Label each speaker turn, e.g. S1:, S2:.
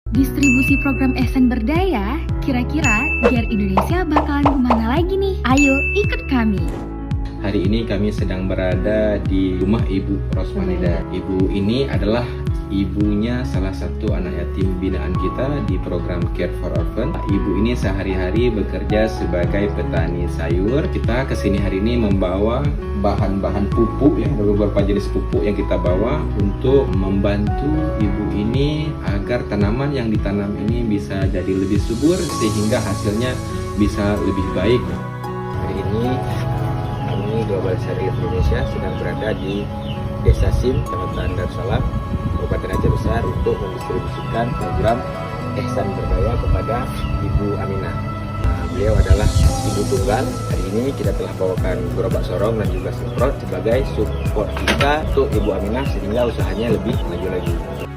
S1: Distribusi program Ihsan Berdaya, kira-kira biar Indonesia bakalan kemana lagi nih? Ayo ikut kami!
S2: Hari ini kami sedang berada di rumah Ibu Rosmanida. Ibu ini adalah ibunya salah satu anak yatim binaan kita di program Care for Orphan. Ibu ini sehari-hari bekerja sebagai petani sayur. Kita kesini hari ini membawa bahan-bahan pupuk, ya, ada beberapa jenis pupuk yang kita bawa untuk membantu ibu ini agar tanaman yang ditanam ini bisa jadi lebih subur sehingga hasilnya bisa lebih baik. Hari ini kami Global Syariah Indonesia sedang berada di Desa Sim, Kecamatan Darussalam, Kabupaten Aceh Besar untuk mendistribusikan program Ihsan Berdaya kepada Ibu Aminah. Beliau adalah ibu tunggal. Hari ini kita telah bawakan gerobak sorong dan juga semprot sebagai support kita untuk Ibu Aminah sehingga usahanya lebih maju lagi.